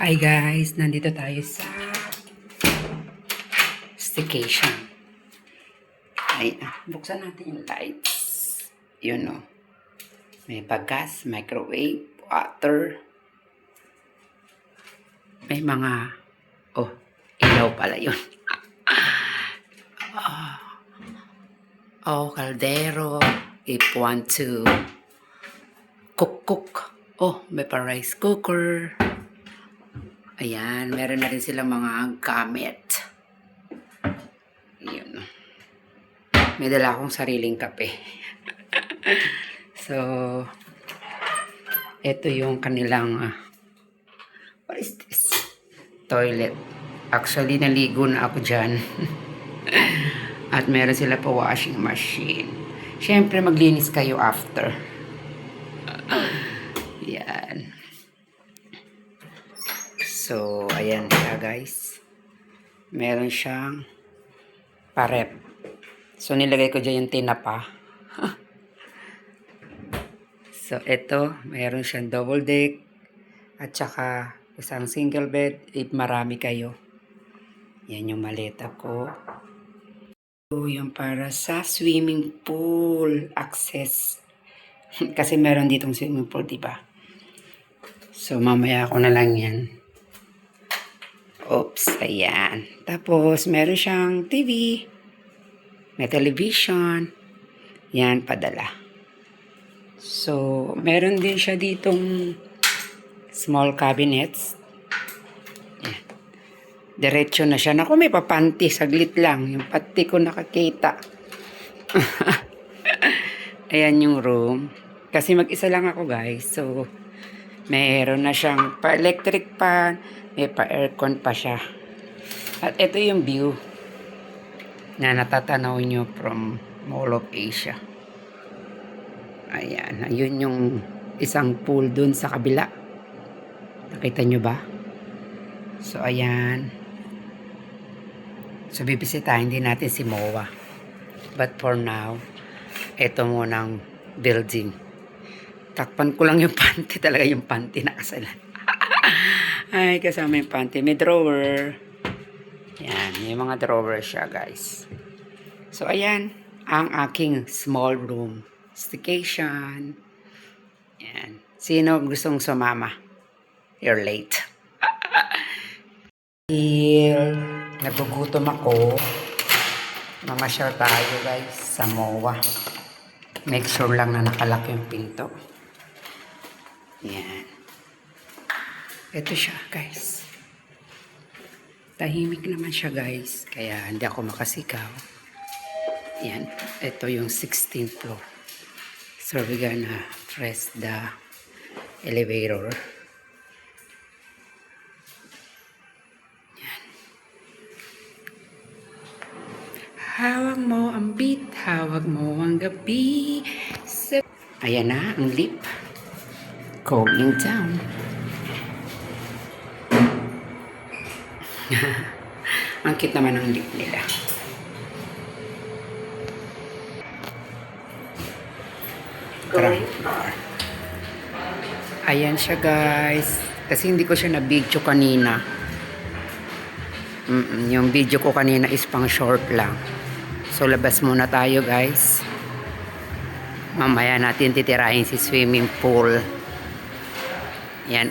Hi guys, nandito tayo sa staycation. Ay, buksan natin yung lights. Yun o. May paggas, microwave, water. May mga, ilaw pala yun. Caldero. If want to cook. May pa rice cooker. Ayan, meron na rin silang mga gamit. Yun. May dala akong sariling kape. So, ito yung kanilang, what is this? Toilet. Actually, naligo na ako dyan. At meron sila pa washing machine. Siyempre, maglinis kayo after. Yan. So, ayan siya guys. Meron siyang parep. So, nilagay ko dyan yung tinapa. So, ito, meron siyang double deck. At saka, isang single bed if marami kayo. Yan yung maleta ko. So, yung para sa swimming pool access. Kasi meron ditong swimming pool, diba? So, mamaya ko na lang yan. Oops, ayan. Tapos, meron siyang TV. May television. Yan, padala. So, meron din siya ditong small cabinets. Yan. Diretso na siya. Naku, may papanti. Saglit lang. Yung pati ko nakakita. Ayan yung room. Kasi mag-isa lang ako, guys. So, meron na siyang pa-electric pan. May pa-aircon pa siya. At ito yung view na natatanaw nyo from Mall of Asia. Ayan. Ayun yung isang pool dun sa kabila. Nakita nyo ba? So, ayan. So, bibisitahin din natin si MOA. But for now, ito munang building. Takpan ko lang yung panty. Talaga yung panty nakasalan. Ay, kasama yung panty. May drawer. Yan, may mga drawer siya, guys. So, ayan. Ang aking small room. Staycation. Yan. Sino gustong sumama? You're late. Nagugutom ako. Mamasyal tayo, guys, sa MOA. Make sure lang na nakalak yung pinto. Yan. Ito siya, guys. Tahimik naman siya, guys. Kaya hindi ako makasikaw. Yan. Ito yung 16th floor. So, we're gonna press the elevator. Yan. Hawak mo ang beat. Hawak mo ang gabi. Ayan na, ang lift. Going down. Ang cute naman ng lip nila. Ayan siya, guys. Kasi hindi ko siya na-video kanina. Yung video ko kanina is pang short lang. So, labas muna tayo, guys. Mamaya natin titirahin si swimming pool. Yan,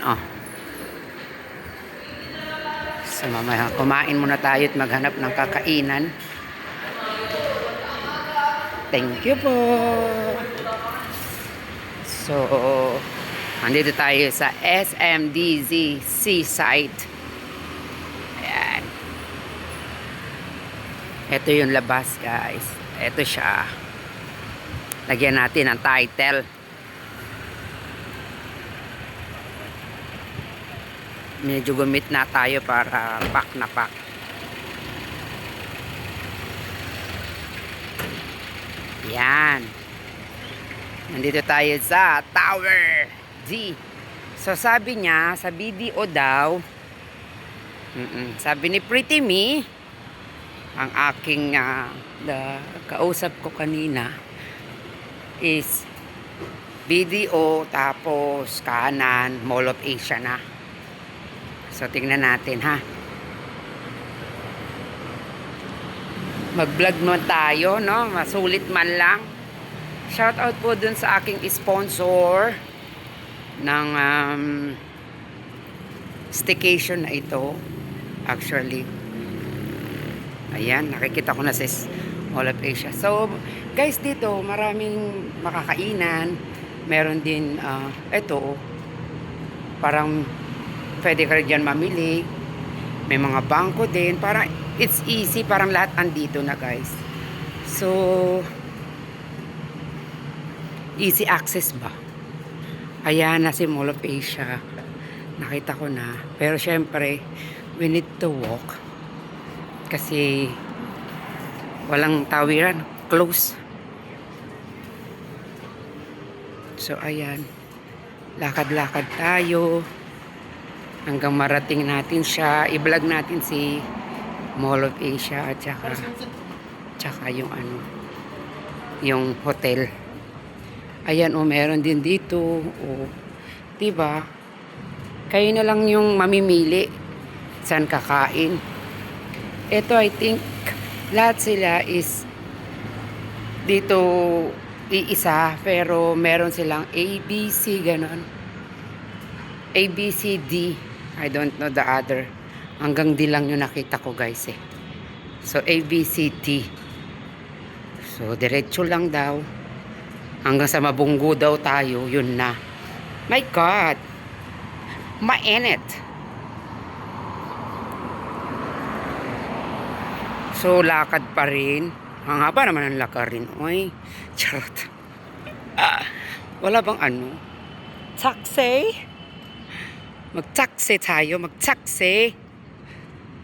So, mamaya kumain muna tayo at maghanap ng kakainan. Thank you po. So, andito tayo sa SMDZ Seaside. Ayan. Ito yung labas, guys. Ito siya. Lagyan natin ang title. Medyo gumit na tayo para pack na pack. Yan. Nandito tayo sa Tower D. So, sabi niya, sa BDO daw, sabi ni Pretty Me, ang aking kausap ko kanina, is BDO, tapos kanan, Mall of Asia na. So, tingnan natin, ha. Mag-vlog mo tayo, no? Masulit man lang. Shout out po dun sa aking sponsor ng staycation na ito. Actually, ayan, nakikita ko na sa Mall of Asia. So, guys, dito maraming makakainan. Meron din, ito, parang pwede ka rin dyan mamili. May mga bangko din. Parang it's easy. Parang lahat andito na, guys. So, easy access ba? Ayan na si Mall of Asia. Nakita ko na. Pero syempre, we need to walk. Kasi walang tawiran. Close. So, ayan. Lakad-lakad tayo. Hanggang marating natin siya. I-vlog natin si Mall of Asia at tsaka yung yung hotel. Ayan, meron din dito. Diba? Kayo na lang yung mamimili saan kakain. Ito, I think, lahat sila is dito iisa, pero meron silang A, B, C, ganon. A, B, C, D. I don't know the other. Hanggang D lang yung nakita ko, guys, eh. So, A, B, C, D. So, diretso lang daw. Hanggang sa Mabunggo daw tayo, yun na. My God! Mainit! So, lakad pa rin. Ang haba naman ang lakad rin. Uy, charot. Wala bang taxi? Mag-taxi tayo, mag-taxi.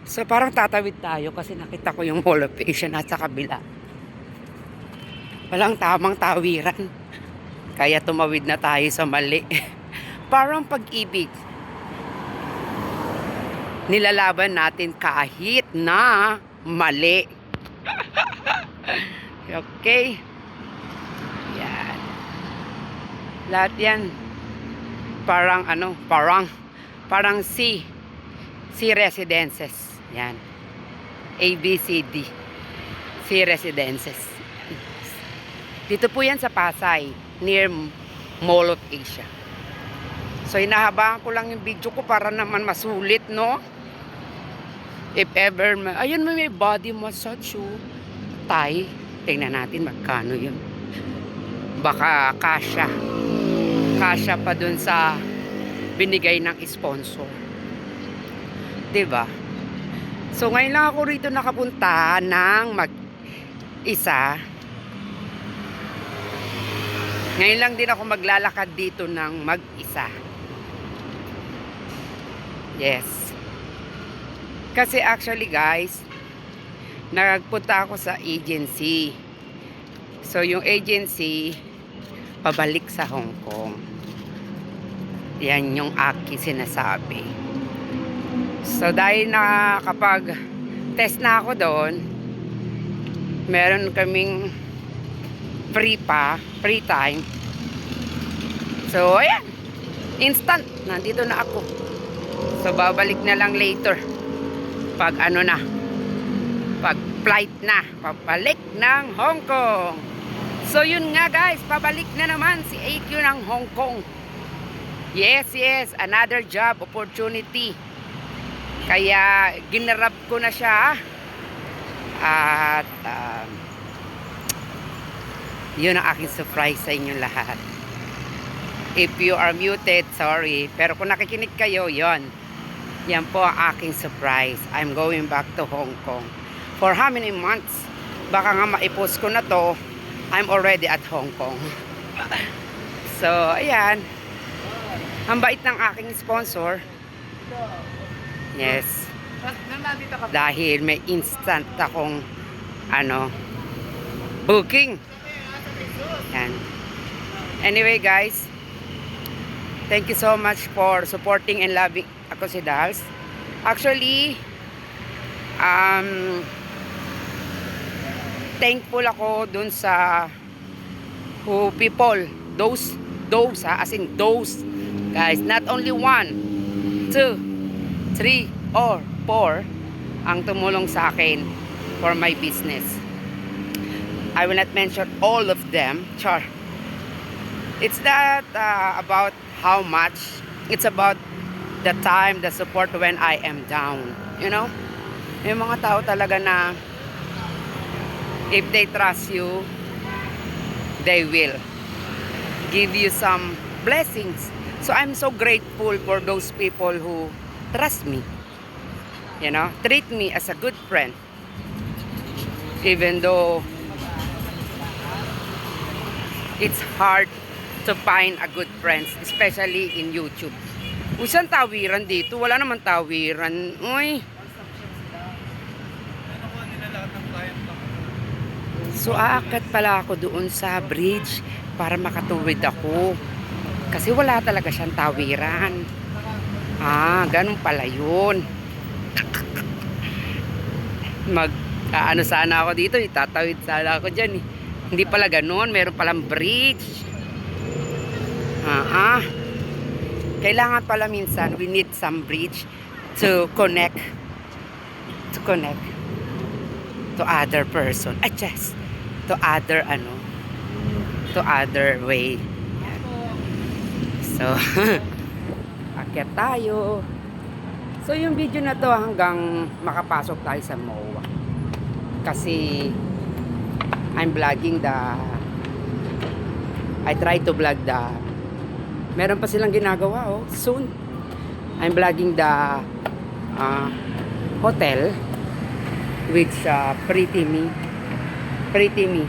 So, parang tatawid tayo kasi nakita ko yung Mall of Asia nasa kabila. Walang tamang tawiran. Kaya tumawid na tayo sa mali. Parang pag-ibig. Nilalaban natin kahit na mali. Okay. Yan. Lahat yan. Parang C residences. Yan. A, B, C, D. C residences. Dito po yan sa Pasay, near Mall of Asia. So, hinahabaan ko lang yung video ko para naman masulit, no? If ever, ayun, may body massage, Thai. Tingnan natin magkano yun. Baka kasya. Kasya pa dun sa binigay ng sponsor. Diba? So, ngayon lang ako rito nakapunta ng mag-isa. Ngayon lang din ako maglalakad dito ng mag-isa. Yes. Kasi actually, guys, nagpunta ako sa agency. So, yung agency, pabalik sa Hong Kong. Yan yung aking sinasabi. So, dahil na kapag test na ako doon, meron kaming free time. So, ayan. Instant. Nandito na ako. So, babalik na lang later. Pag pag flight na. Pabalik ng Hong Kong. So, yun nga, guys. Pabalik na naman si AQ ng Hong Kong. Yes. Another job opportunity. Kaya, ginarap ko na siya. At, yun ang aking surprise sa inyo lahat. If you are muted, sorry. Pero kung nakikinig kayo, yon. Yan po ang aking surprise. I'm going back to Hong Kong. For how many months? Baka nga maipost ko na to, I'm already at Hong Kong. So, ayan. Ang bait ng aking sponsor. Yes. Dahil may instant akong booking. Yan. Anyway, guys, thank you so much for supporting and loving ako si Dals. Actually, thankful ako dun sa people, those as in those guys, not only one, two, 3 or 4 ang tumulong sa akin for my business. I will not mention all of them. Char. It's not about how much. It's about the time, the support when I am down. You know? Yung mga tao talaga na if they trust you, they will give you some blessings. So I'm so grateful for those people who trust me. You know, treat me as a good friend. Even though it's hard to find a good friends, especially in YouTube. Usang tawiran dito, wala naman tawiran. Uy. So aakyat pala ako doon sa bridge para makatuwid ako. Kasi wala talaga siyang tawiran. Ganun pala yun. Ano sana ako dito, itatawid sana ako dyan eh. Hindi pala ganun, meron palang bridge. Kailangan pala minsan, we need some bridge to connect to other person. To other way. Yan. So, akyat tayo. So, yung video na to hanggang makapasok tayo sa MOA. Kasi, I'm vlogging I try to vlog meron pa silang ginagawa, soon. I'm vlogging the hotel with Pretty Me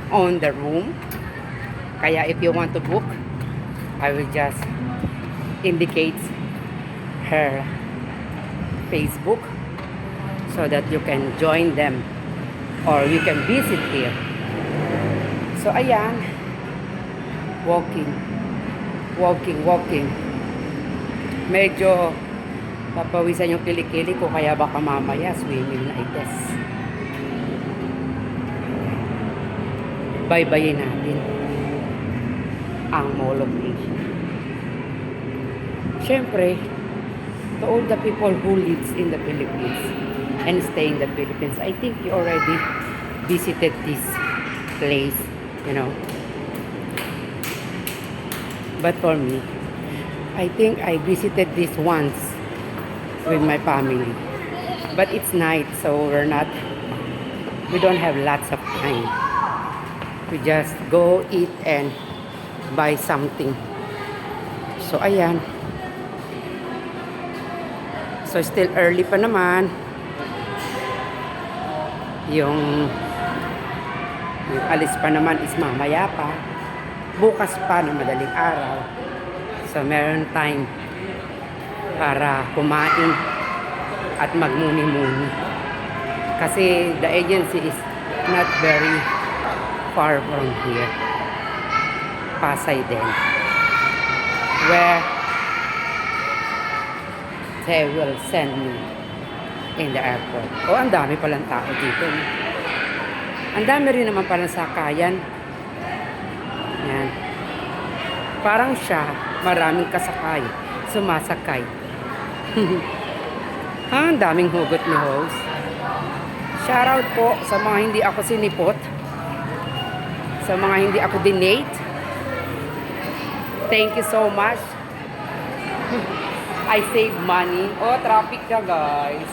on the room. Kaya if you want to book, I will just indicate her Facebook so that you can join them or you can visit here. So ayan, walking. Medyo papawisan yung kilikili ko, kaya baka mamaya swimming na ites. Baybayin natin ang Mall of Asia. Siyempre, to all the people who lives in the Philippines and stay in the Philippines, I think you already visited this place, you know. But for me, I think I visited this once with my family. But it's night, so we don't have lots of time. We just go eat and buy something. So, ayan. So, still early pa naman. Yung alis pa naman is mamaya pa. Bukas pa ng madaling araw. So, meron time para kumain at magmuni-muni. Kasi the agency is not very far from here. Pasay din. Where they will send me in the airport. Ang dami palang tao dito. Ang dami rin naman palang sakayan. Yan. Parang siya, maraming kasakay. Sumasakay. Ang daming hugot ni host. Shoutout po sa mga hindi ako sinipot. Sa mga hindi ako dinate. Thank you so much. I save money. Traffic na guys.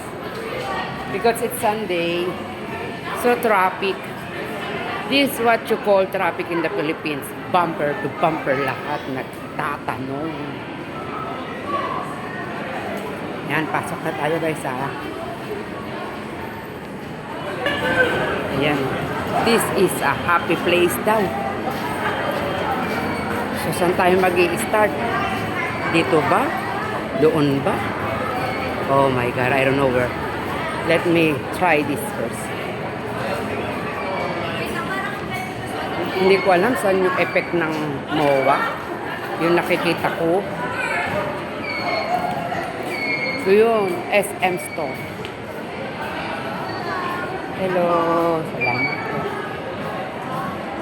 Because it's Sunday. So traffic. This is what you call traffic in the Philippines. Bumper to bumper, lahat nagtatanong. Yan, pasok na tayo guys Ayan. This is a happy place daw. So, saan tayo mag-i-start? Dito ba? Doon ba? Oh my God, I don't know where. Let me try this first. Hindi ko alam saan yung effect ng MOA. Yung nakikita ko. So yun, SM Store. Hello, salamat po.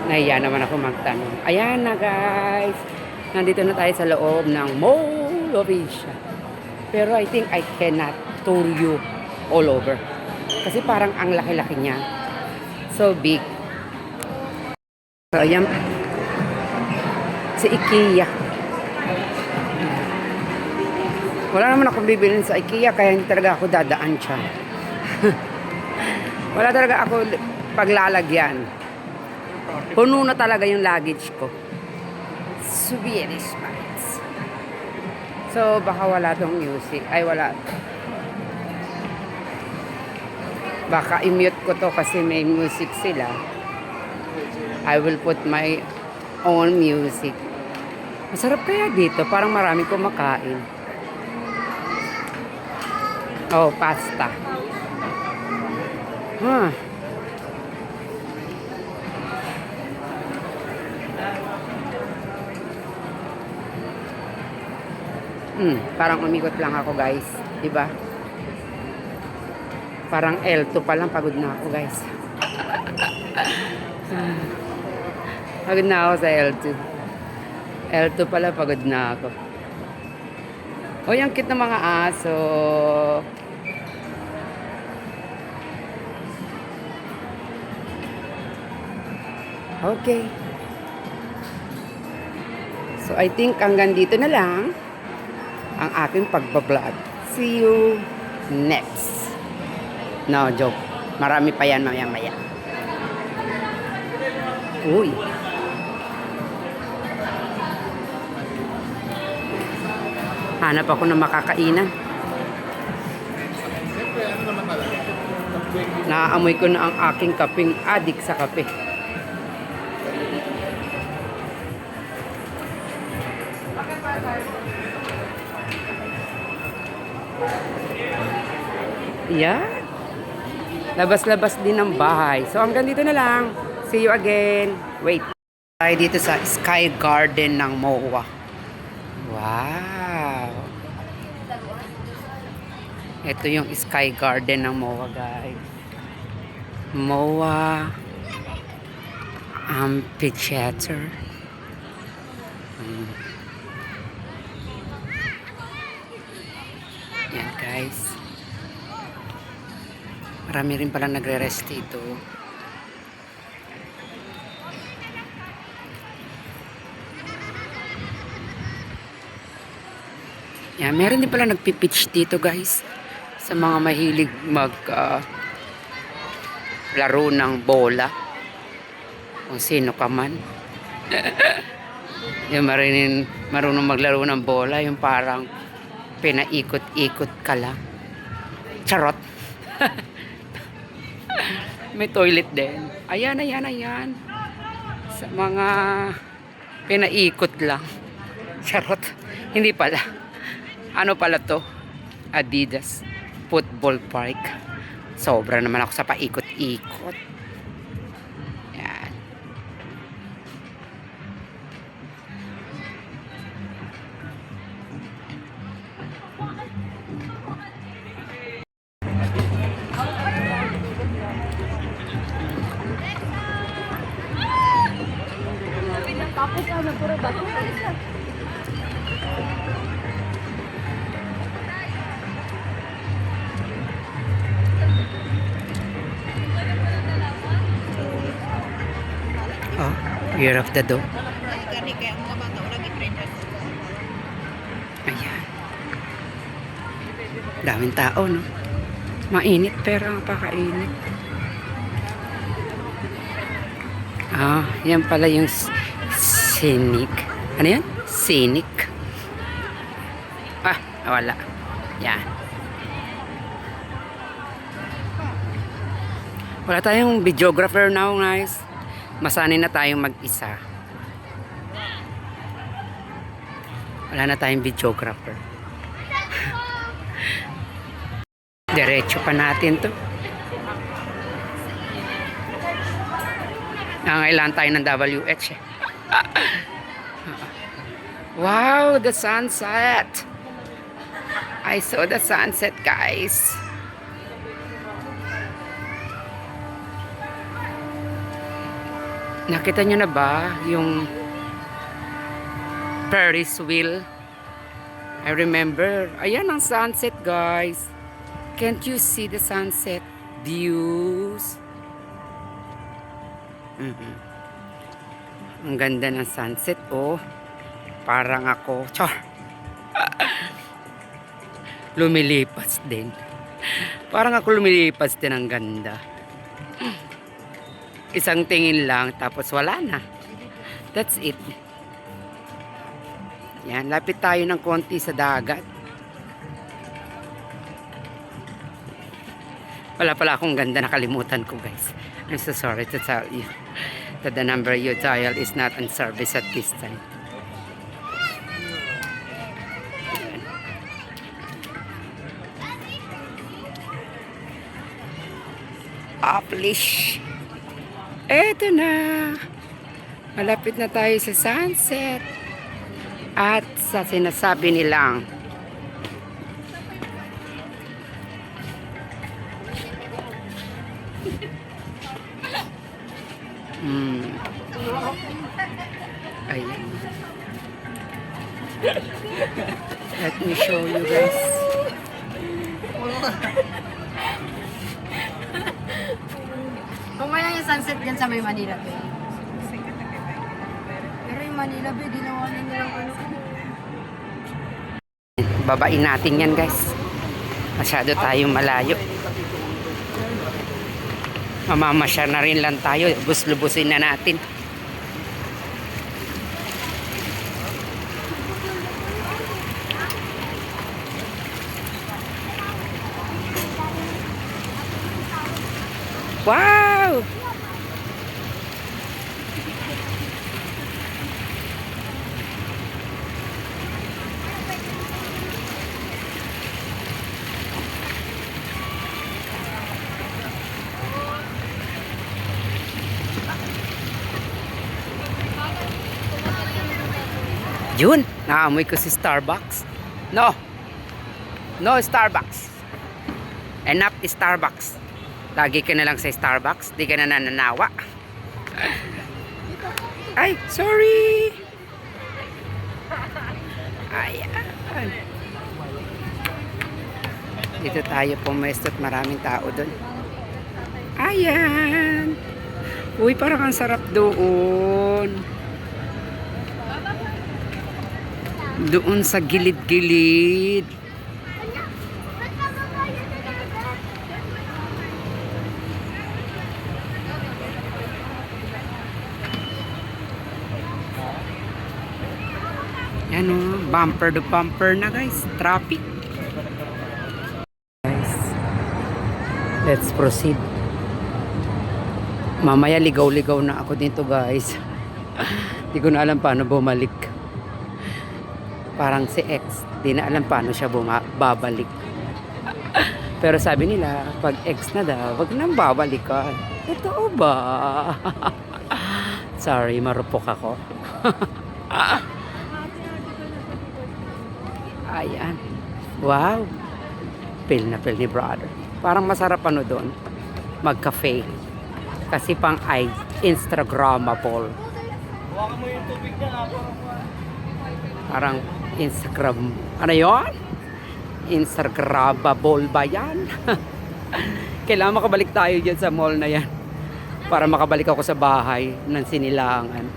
Nahiya naman ako magtanong. Ayan na guys. Nandito na tayo sa loob ng Mall of Asia. Pero I think I cannot tour you all over. Kasi parang ang laki-laki niya. So big. So, ayan. Sa IKEA. Wala naman akong bibilin sa IKEA, kaya hindi talaga ako dadaan siya. Wala talaga ako paglalagyan. Puno na talaga yung luggage ko. Swedish Bites. So, baka wala tong music. Ay, wala. Baka i-mute ko to kasi may music sila. I will put my own music. Masarap kaya dito. Parang marami kumakain. Oh, pasta. Huh. Parang umikot lang ako, guys. Diba? Parang L2 pa lang, pagod na ako, guys. Pagod na ako sa L2. L2 pala, pagod na ako. Oy, ang cute ng mga aso. Okay. So, I think hanggang dito na lang ang aking pagbablog. See you next. No, joke. Marami pa yan maya-maya. Uy. Hanap ako ng makakainan. Naaamoy ko na ang aking kaping adik sa kape. Yeah. Labas-labas din ng bahay. So, hanggang dito na lang. See you again. Wait. Tayo dito sa Sky Garden ng MOA. Wow. Ito yung Sky Garden ng MOA, guys. MOA Amphitheater. Yan, guys. Marami rin palang nagre-rest dito. Yan, meron din pala nagpipitch dito, guys. Sa mga mahilig laro ng bola. Kung sino ka man. Yung marunong maglaro ng bola, yung parang pinaikot-ikot ka lang. Charot. May toilet din. Ayan, ayan, ayan. Sa mga pinaikot lang. Charot. Hindi pala. Ano pala to? Adidas Football Park. Sobra naman ako sa paikot-ikot. Yan. Tapos ano, puro bato. Oh, Year of the Dog. Ayan. Daming tao, no? Mainit, pero napakainit. Ah, yan pala yung scenic. Ano yan? Scenic. Ah, wala. Yan. Wala tayong videographer now, guys. Masanay na tayong mag-isa. Wala na tayong videographer. Diretso pa natin to. Nangailangan tayo ng WH eh. Wow, the sunset. I saw the sunset, guys. Nakita nyo na ba yung Ferris wheel? I remember, ayan ang sunset guys. Can't you see the sunset views? Ang ganda ng sunset, oh. Parang ako, char. Lumilipas din. Parang ako lumilipas din, ang ganda. Isang tingin lang, tapos wala na. That's it. Yan, lapit tayo ng konti sa dagat. Wala pala akong ganda, nakalimutan ko guys. I'm so sorry to tell you that the number you dial is not on service at this time. Uplish. Eto na. Malapit na tayo sa sunset. At sa sinasabi nilang ayan. Let me show you guys. Kung kaya yung sunset dyan sa may Manila Bay. Pero yung Manila Bay, ginawa nilang ano. Babain natin yan guys. Masyado tayong malayo. Mamamasya na rin lang tayo. Bus-lubusin na natin. Wow! Yun, naamoy ko si Starbucks. No. No Starbucks. Enough Starbucks. Lagi ka na lang sa Starbucks, di ka na nananawa. Ay, sorry. Ayan. Dito tayo pumesto at maraming tao doon. Ayan. Uy, parang ang sarap doon. Doon sa gilid-gilid. Yan o, bumper to bumper na guys. Traffic. Guys, let's proceed. Mamaya ligaw-ligaw na ako dito guys. Di ko na alam paano bumalik. Parang si ex, di na alam paano siya babalik. Pero sabi nila, pag ex na daw, wag nang babalikan. Totoo ba? Sorry, marupok ako. Ayan. Wow. Feel na feel ni brother. Parang masarap ano doon. Mag-cafe. Kasi pang Instagrammable. Huwakan mo yung tubig na. Parang Instagram. Ano yun? Instagrammable ba yan? Kailangan makabalik tayo dyan sa mall na yan. Para makabalik ako sa bahay ng sinilangan.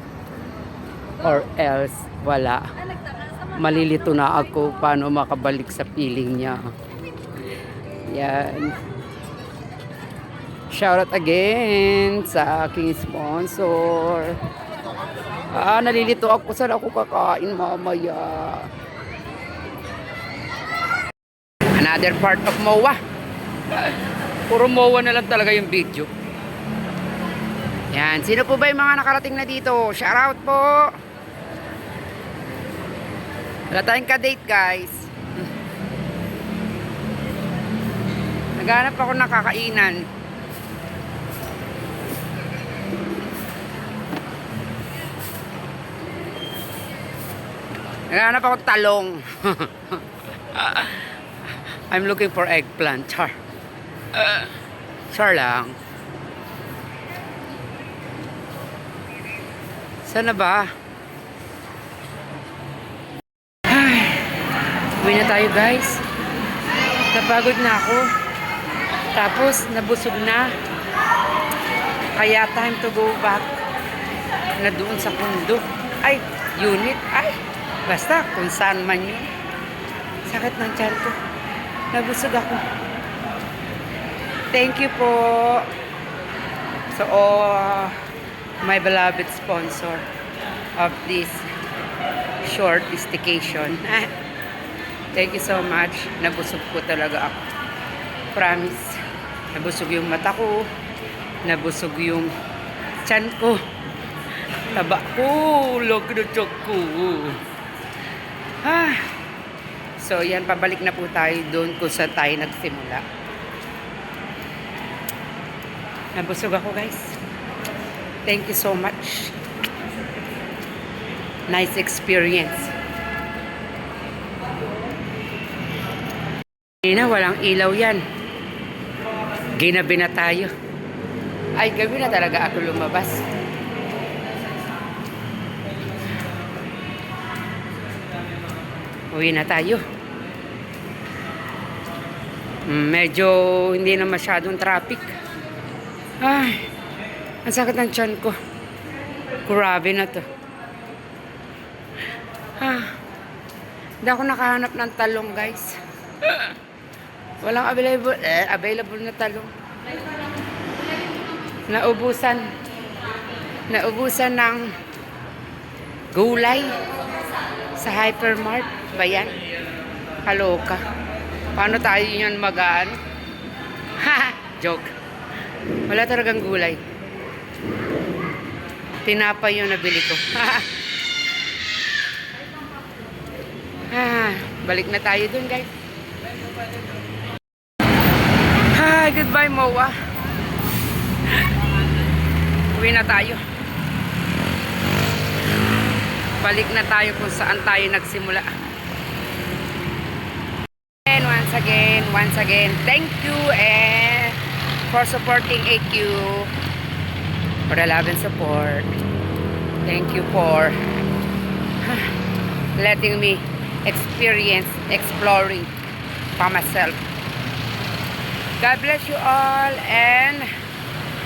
Or else, wala. Malilito na ako paano makabalik sa piling niya. Yan. Shoutout again sa aking sponsor. Nalilito ako. Saan ako kakain mamaya? Another part of MOA. Puro MOA na lang talaga yung video. Yan. Sino po ba yung mga nakarating na dito? Shoutout po. Wala tayong ka-date guys. Naghanap ako ng kakainan. Naghanap ako talong. I'm looking for eggplant. Char. Char lang. Sana ba? Uwi na tayo guys. Napagod na ako. Tapos nabusog na. Kaya time to go back na doon sa pundo. Ay, unit. Ay, basta kung saan man yun. Sakit ng tiyan ko. Nabusog ako. Thank you po. So, my beloved sponsor of this short staycation. Thank you so much. Nabusog po talaga ako. Promise. Nabusog yung mata ko. Nabusog yung tiyan ko. Taba ko. Log na tiyan ko. So, yan. Pabalik na po tayo doon kung saan tayo nagsimula. Nabusog ako, guys. Thank you so much. Nice experience. Hindi na, walang ilaw yan. Ginabi na tayo. Ay, gabi na talaga ako lumabas. Uwi na tayo. Medyo hindi na masyadong traffic. Ay, ang sakit ng tiyan ko. Grabe na to. Hindi ako nakahanap ng talong, guys. Walang available na talong. Naubusan ng gulay sa hypermart. Ba yan? Kaloka. Paano tayo yun mag-ano? Joke. Wala talagang gulay. Tinapay yung nabili ko. Balik na tayo dun, guys. Hi, goodbye, Moa. Uwi na tayo. Balik na tayo kung saan tayo nagsimula. And once again, thank you for supporting AQ, for the love and support. Thank you for letting me exploring by myself. God bless you all and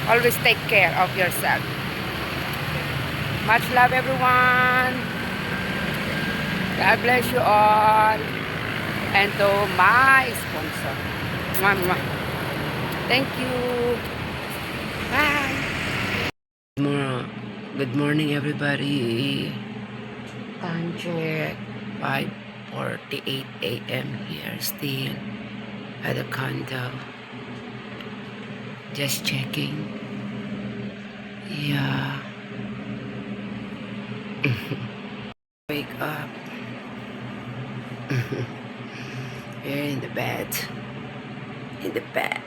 always take care of yourself. Much love, everyone. God bless you all. And to my sponsor. Mwah. Thank you. Bye. Good morning, everybody. Time check. 5:48 a.m. here still at the condo. Just checking. Yeah. Wake up. You're in the bed. In the bed.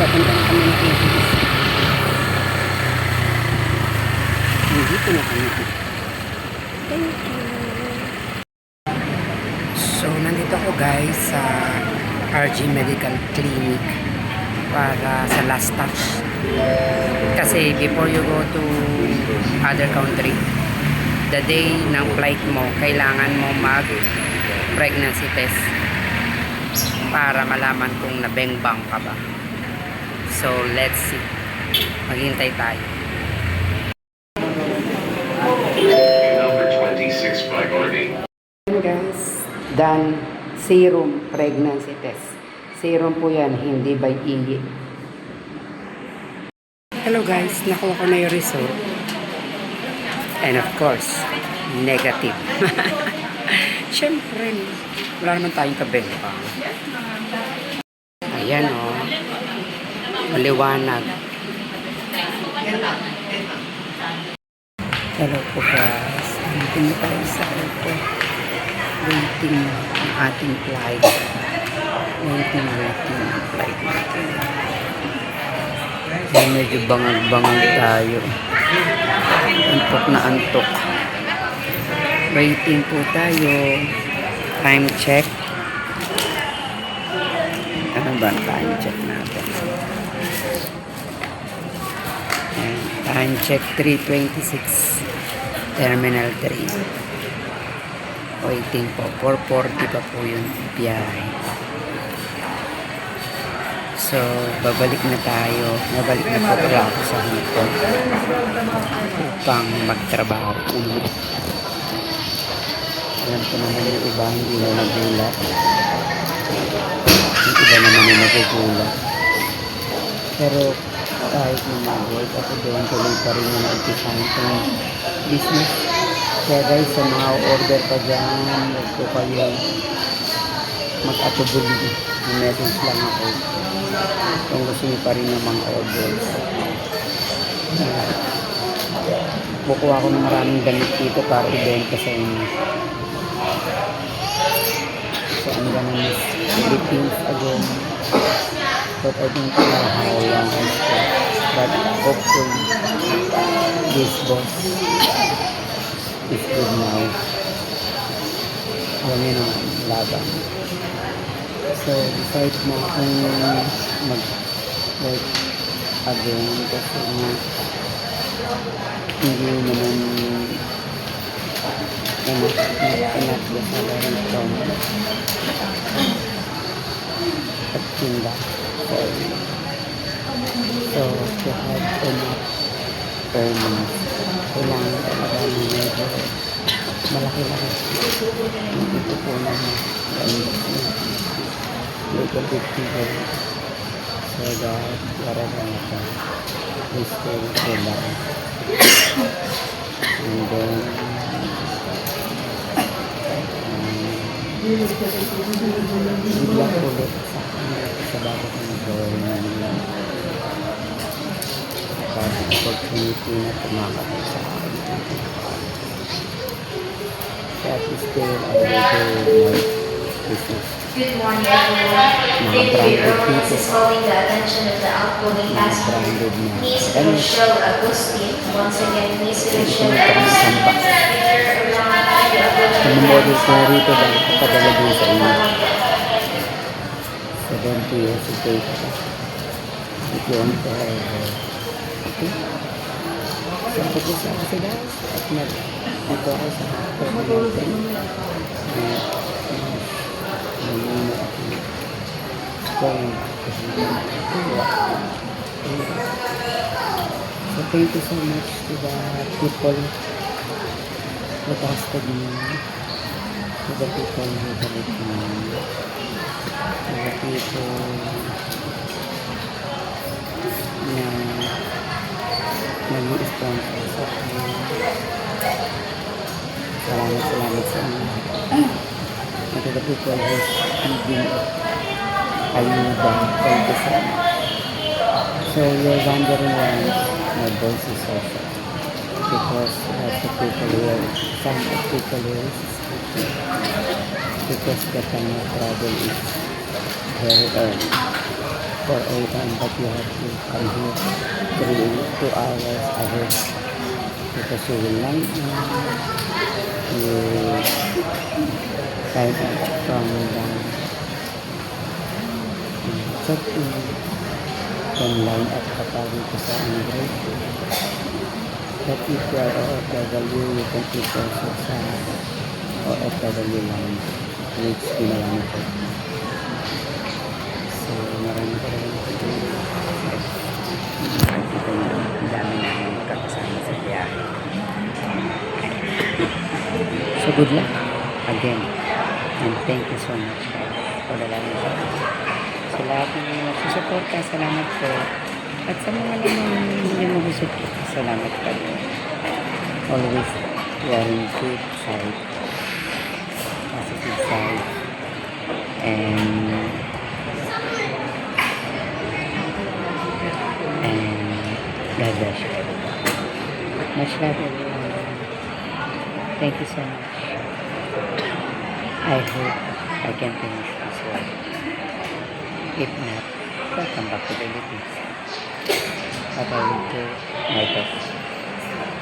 Papunta kami ng ATC. Dito na kami. Thank you. So, nandito ako guys sa RG Medical Clinic para sa last touch. Kasi before you go to other country, the day ng flight mo, kailangan mo mag-pregnancy test para malaman kung nabengbang ka ba. So, let's see. Maghintay tayo. Number 26 priority. Guys, done serum pregnancy test. Serum po yan, hindi by ihi. Hello guys, nakuha ko na yung result. And of course, negative. Siyempre, wala naman tayong kabengpang. Ayan o. Maliwanag. Hello po guys. Nandito tayo sa airport. Waiting ang ating flight. Waiting ang flight natin. Medyo bangag-bangag tayo. Antok na antok. Waiting po tayo. Time check. Ano ba ang time check natin? Ayan, time check 3:26. Terminal 3. Waiting po. 4:40 pa po yung biyahe. So, babalik na tayo. Babalik na po pala ako sa Hong Kong upang magtrabaho ulit. Alam ko naman yung iba hindi na nagulat. Yung iba naman yung nagugulat. Pero kahit na mag-work ako doon, tuloy pa rin na nag-design ko ng business. Kaya guys, sa mga order pa dyan, huwag ko kayo mag-atubuli. May message lang ako kung gusto niyo pa rin ng mga orders. Kukuha ko ng maraming damit dito para ibenta sa inyo. So I'm gonna miss Philippines again, but I don't know how long I stay. But hopefully this boss is good now. Alam niyo ng laban. So decide na akong mag-work again kasi hindi naman enough the salary from pagtinda. So to have enough earnings, kailangan talaga ng medyo malaki-laki yung itupunan mo little bit bigger so that whatever happens we stay alive. And then bigla ulit sa bago ko nag-gawin nila para opportunity na tumakot sa akin. That is still I will do my business. Good morning, everyone. Thank you. Your airlines is calling the attention of the outgoing passenger. Miss Rochelle Agustin. Once again, Miss Rochelle Agustin. Model ko rito ba kapadala din sa inyo 70 years to take if you want to have okay so tapos ako sa guys at nagpunto ako sa terminal 3 so thank you so much to the people who trusted me, to the people who helped me, to the people na nag-i-sponsor sa akin. Salamat sa inyo. And to the people who's giving ayuda, thank you so much. So you're wondering why my voice is so short. Because lots of people here, some of people here is sleeping. Because the time of travel is very early. 4 a.m. but you have to come here 2 hours ahead. Because you will line up, you sign up from the check-in, then line up kapag dito sa immigration. But if you are OFW, you can click also sa OFW line, which ginawa nito. So, marami pa rin ito. Ito yung dami namin kakasama sa biyahe. So, good luck again. And thank you so much for the love and support. Sa lahat ng mga susuporta, salamat po. At sa mga naman hindi mo gusto po, salamat pa rin. Always wearing good side, positive side, and God bless you. Much love everyone. Thank you so much. I hope I can finish this work. If not, welcome back to the Philippines. But I will do my best.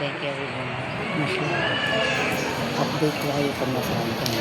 Thank you everyone. Much love. Update ko kayo kung nasaan kami.